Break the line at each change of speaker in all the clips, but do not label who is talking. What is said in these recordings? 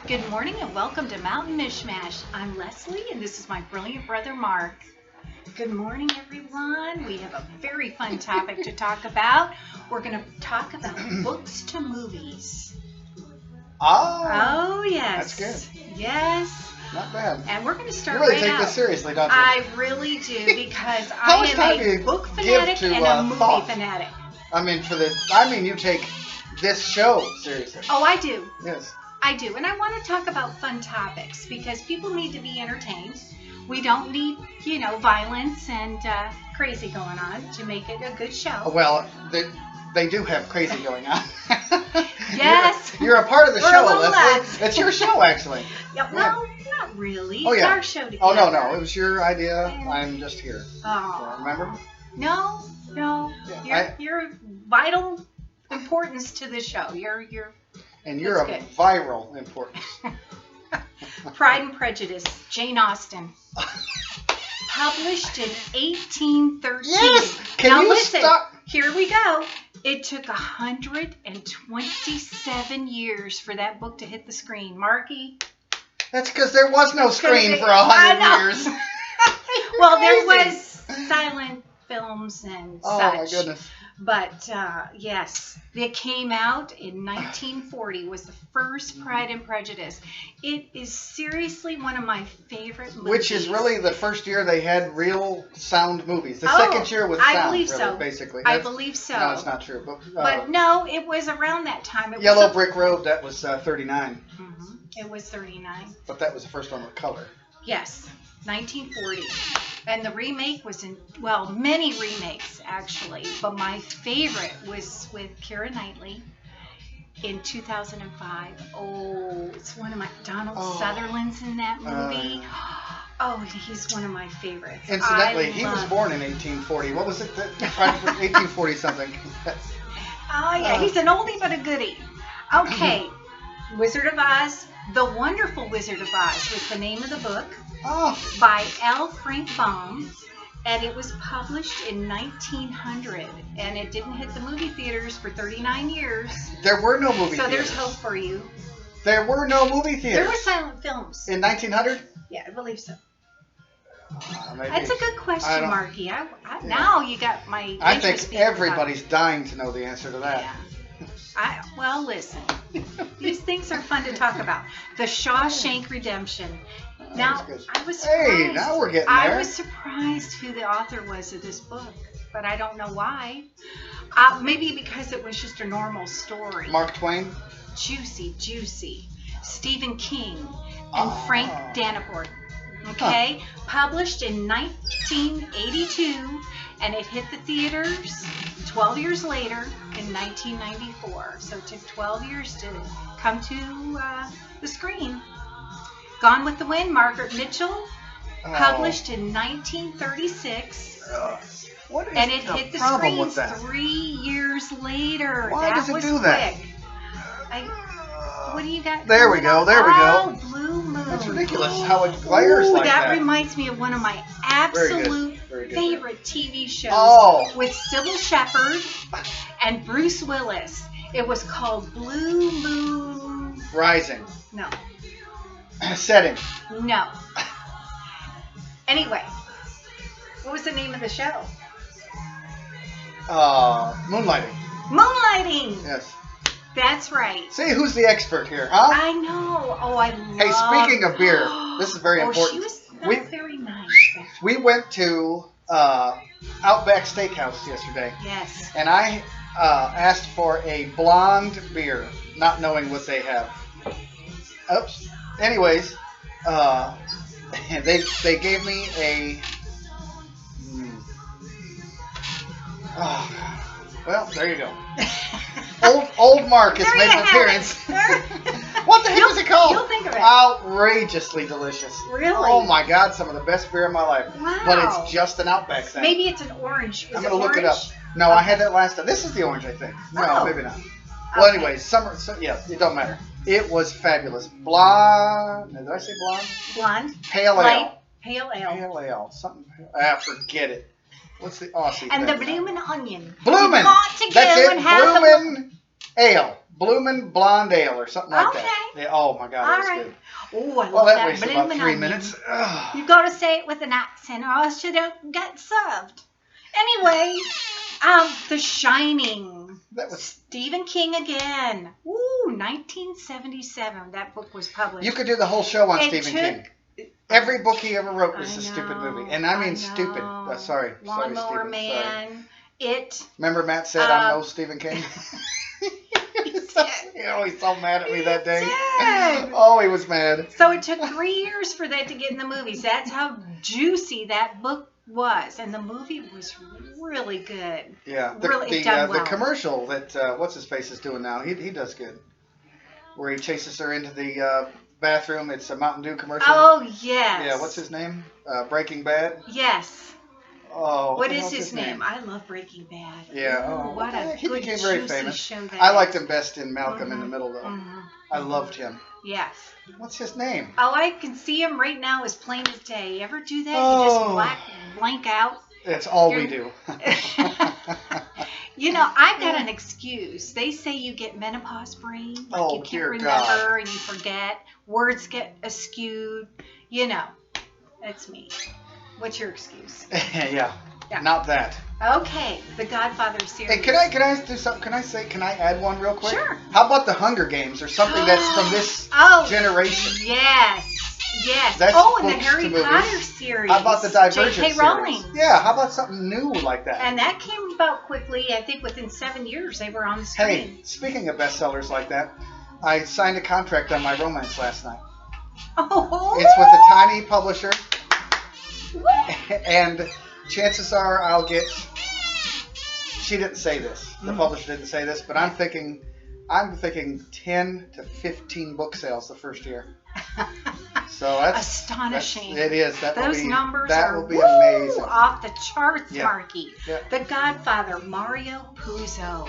Good morning and welcome to Mountain Mishmash. I'm Leslie and this is my brilliant brother Mark. Good morning everyone. We have a very fun topic to talk about. We're going to talk about books to movies. Oh yes.
That's good.
Yes.
Not bad.
And we're going to start
You really
right
take
out.
this seriously, don't you?
I really do because
How
I
much time do
am a
you
book
give
fanatic
to,
and a movie
thought?
fanatic.
You take this show seriously.
Oh, I do.
Yes.
I do, and I want to talk about fun topics because people need to be entertained. We don't need, violence and crazy going on to make it a good show.
Well, they do have crazy going on.
Yes.
You're a part of the
We're
show,
a little
Leslie.
lax.
It's your show, actually.
Yeah, well, not really.
Oh,
It's
yeah.
our show together.
Oh, no. It was your idea. I'm just here.
Oh.
Remember?
No.
Yeah,
You're of vital importance to the show. You're
of
good.
viral importance.
Pride and Prejudice, Jane Austen. Published in 1813.
Yes! Can
now
you
listen,
stop?
Here we go. It took 127 years for that book to hit the screen. Marky?
That's because there was no screen for
I
100
know.
years.
Well, there
Crazy.
was silent films and
Oh,
such.
my goodness.
But, yes, it came out in 1940, was the first Pride and Prejudice. It is seriously one of my favorite movies.
Which is really the first year they had real sound movies. The
Oh,
second year was sound,
I believe
really,
so.
basically.
I believe so.
No, it's not true.
But no, it was around that time. It
Yellow
was
Brick Road, that was 39.
It was 39.
But that was the first one with color.
Yes, 1940. And the remake was many remakes actually, but my favorite was with Keira Knightley in 2005. Oh, it's one of my Donald Sutherland's in that movie. He's one of my favorites.
Incidentally, he was born in 1840. What was it? 1840 something.
Oh yeah, he's an oldie but a goodie. Okay, Wizard of Oz, The Wonderful Wizard of Oz was the name of the book. By L. Frank Baum, and it was published in 1900, and it didn't hit the movie theaters for 39 years.
There were no movie theaters.
So there's hope for you.
There were no movie theaters.
There were silent films.
In 1900?
Yeah, I believe so.
Maybe.
That's a good question, Marky. Now you got my
I
interest
think
peaked about it.
everybody's dying to know the answer to that.
Yeah. Well, listen. These things are fun to talk about. The Shawshank Redemption. Now, I was surprised.
Hey, now we're getting there.
I was surprised who the author was of this book, but I don't know why. Maybe because it was just a normal story.
Mark Twain?
Juicy. Stephen King and Frank Danforth. Okay? Published in 1982, and it hit the theaters 12 years later in 1994. So it took 12 years to come to the screen. Gone with the Wind, Margaret Mitchell, published in 1936. And it hit the screens 3 years later.
Why does it
was
do that?
quick. What do you got?
There we go.
Blue Moon.
That's ridiculous how it glares like that.
That reminds me of one of my absolute
Very good.
favorite TV shows with Sybil Shepherd and Bruce Willis. It was called Blue Moon
Rising.
No.
Setting.
No. Anyway, what was the name of the show?
Moonlighting.
Moonlighting.
Yes.
That's right.
See, who's the expert here, huh?
I know. Oh, I love.
Hey, speaking of beer, this is very important.
She was not very nice.
We went to Outback Steakhouse yesterday.
Yes.
And I asked for a blonde beer, not knowing what they have. Oops. Anyways, they gave me a. Well, there you go. Old Mark has made an appearance. What the heck is it called?
You'll think of it.
Outrageously delicious.
Really?
Oh my God, some of the best beer in my life.
Wow.
But it's just an Outback thing.
Maybe it's an orange.
I'm going to look it up. No, I had that last time. This is the orange, I think. No, maybe not. Well, anyways, it don't matter. It was fabulous. Blonde. Did I say blonde?
Blonde.
Pale
Light,
ale.
Pale ale.
Pale ale. Something. Forget it. What's the Aussie
And
thing?
the bloomin' onion.
Bloomin'.
You've got to
That's
go
it.
and have
Bloomin' ale. Bloomin' Blonde Ale or something like that.
Okay.
Yeah, oh my God,
All
it was
right.
good.
Oh, I
Well,
love
that
that
wasted about
bloomin'
3
onion.
minutes. Ugh.
You got to say it with an accent, or else you don't get served. Anyway, The Shining.
That was.
Stephen King again. Ooh, 1977. That book was published.
You could do the whole show on
It
Stephen
took-
King. Every book he ever wrote was
I
a stupid
know,
movie, and I mean
I
stupid.
know.
Sorry,
Lawnmower
Stephen.
Man.
Sorry.
It.
Remember Matt said I'm no Stephen King. He's so mad at me that day.
did.
Oh, he was mad.
So it took 3 years for that to get in the movies. That's how juicy that book was, and the movie was really good.
Yeah,
Really done well.
The commercial that what's his face is doing now. He does good. Where he chases her into the bathroom. It's a Mountain Dew commercial.
Oh yes.
Yeah, what's his name? Breaking Bad.
Yes.
Oh,
What is his name? I love Breaking Bad.
Yeah.
Ooh, what a
he
good
became very
juicy
famous.
show that
I liked
is.
him best in Malcolm in the Middle, though.
Mhm.
I loved him.
Yes.
What's his name?
Oh, I can see him right now as plain as day. You ever do that?
Oh.
You just blank out.
That's all we do.
You know, I've got an excuse. They say you get menopause brain. Like
Oh,
you can't
dear
remember
God.
and you forget. Words get askewed. You know, that's me. What's your excuse?
Yeah.
Yeah.
Not that.
Okay, the Godfather series.
Hey, can I do something? Can I add one real quick?
Sure.
How about the Hunger Games or something that's from this generation?
Yes. Yes.
That's
and the
books
Harry
to movies.
Potter series.
How about the Divergent
J.K.
series?
Rowling.
Yeah, how about something new like that?
And that came about quickly. I think within 7 years they were on the screen.
Hey, speaking of bestsellers like that, I signed a contract on my romance last night.
Oh.
It's with a tiny publisher,
What?
and chances are I'll get. She didn't say this. The publisher didn't say this, but I'm thinking 10 to 15 book sales the first year. So that's
astonishing.
It is.
Those numbers
that
are
will be amazing.
Off the charts,
Yeah.
Marky.
Yeah.
The Godfather, Mario Puzo.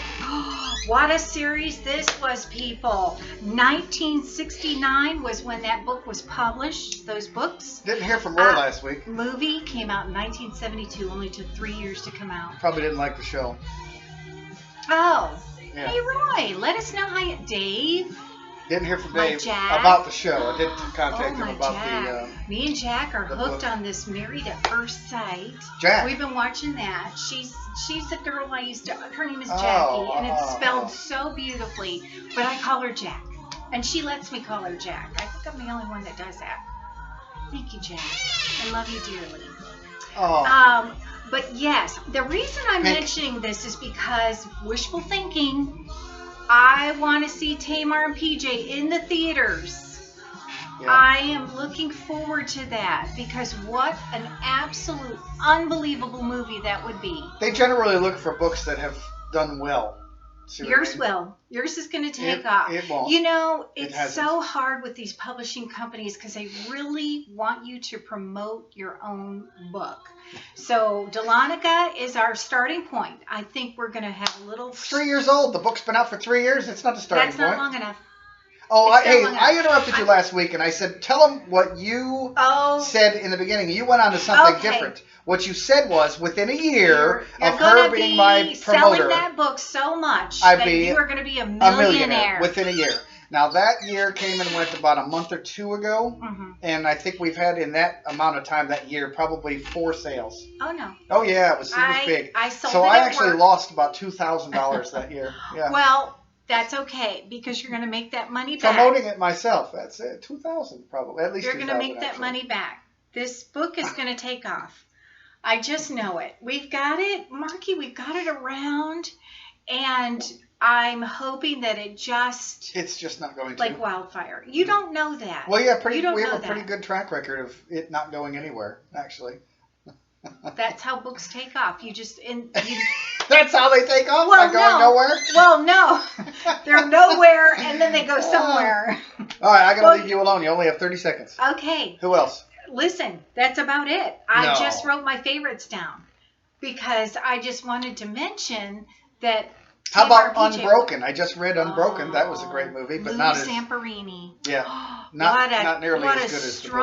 What a series this was, people. 1969 was when that book was published. Those books.
Didn't hear from Roy last week.
Movie came out in 1972. Only took 3 years to come out.
Probably didn't like the show.
Oh.
Yeah.
Hey, Roy. Let us know how you... Dave.
Didn't hear from
My
Dave
Jack.
about the show. I did contact him
my
about
Jack. Me and Jack are
the
hooked
book.
on this Married at First Sight.
Jack.
We've been watching that. She's a girl I used to. Her name is Jackie,
Oh,
and it's
oh,
spelled
oh.
so beautifully. But I call her Jack, and she lets me call her Jack. I think I'm the only one that does that. Thank you, Jack. I love you dearly.
Oh.
But yes, the reason I'm
Pink.
mentioning this is because wishful thinking. I want to see Tamar and PJ in the theaters.
Yeah.
I am looking forward to that because what an absolute unbelievable movie that would be.
They generally look for books that have done well. See what I
Yours
mean?
will. Yours is going to take off.
It won't.
You know,
It
it's
hasn't.
so hard with these publishing companies because they really want you to promote your own book. So Delonica is our starting point. I think we're going to have a little...
3 years old. The book's been out for 3 years. It's not the starting
That's not
point.
long enough.
Oh,
It's not long
I
enough.
interrupted you last week, and I said, tell them what you
Oh,
said in the beginning. You went on to something
Okay.
different. What you said was, within a year
you're
of
gonna
her being
be
my
selling
promoter,
that book so much
I'd
that
be
you are going to be a
a
millionaire.
millionaire within a year. Now, that year came and went about a month or two ago,
Mhm.
and I think we've had in that amount of time that year probably 4 sales.
Oh, no.
Oh, yeah, it was big.
I sold
So
it
I
at
actually
work.
lost about $2,000 that year. Yeah.
Well, that's okay because you're going to make that money back.
Promoting it myself, that's it. 2,000 probably, at least.
You're going to
2,000
make that
actually.
money back. This book is going to take off. I just know it. We've got it, Marky, we've got it around, and I'm hoping that it just,
It's just not going to.
like wildfire. You don't know that.
Well, yeah,
You don't
we have
know
a pretty
that.
good track record of it not going anywhere, actually.
That's how books take off. You just,
That's how they take off?
Well,
By going
no.
nowhere?
well, no. They're nowhere, and then they go somewhere.
All right, I got to
Well,
leave you alone. You only have 30 seconds.
Okay.
Who else?
Listen, that's about it. I
No.
just wrote my favorites down because I just wanted to mention that
How about
PJ.
Unbroken? I just read Unbroken. That was a great movie, but
Lou
not as
Zamperini.
not nearly
what
as
a
good as the book.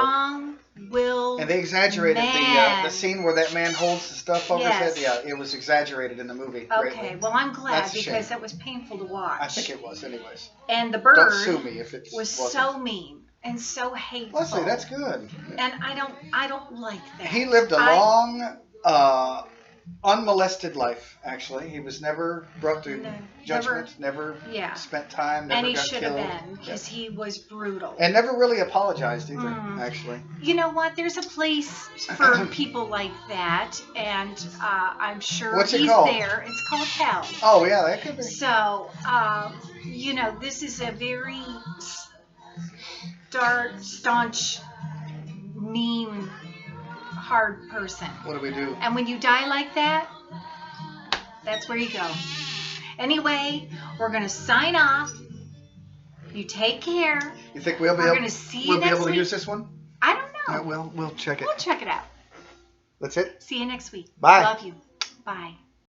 Strong-willed
And they exaggerated
man.
the scene where that man holds the stuff over his head.
Yes.
Yeah, it was exaggerated in the movie.
Okay,
greatly.
well, I'm glad
That's a shame.
because that was painful to watch.
I think it was, anyways.
And the
Don't
bird
sue me if it
was
wasn't.
so mean and so hateful.
Leslie, that's good.
And I don't like that.
He lived a long, unmolested life. Actually, he was never brought to judgment. Never spent time. Never
and he
got
should
killed.
have been because he was brutal.
And never really apologized either. Actually.
You know what? There's a place for people like that, and I'm sure
What's it
he's
called?
there. It's called hell.
Oh yeah, that could be.
So, this is a very staunch, mean, hard person.
What do we do?
And when you die like that, that's where you go. Anyway, we're going to sign off. You take care.
You think we'll be
We're
able?
gonna see you
We'll be
next
able to
week.
use this one?
I don't know.
We'll check it.
We'll check it out.
That's it.
See you next week.
Bye.
Love you. Bye.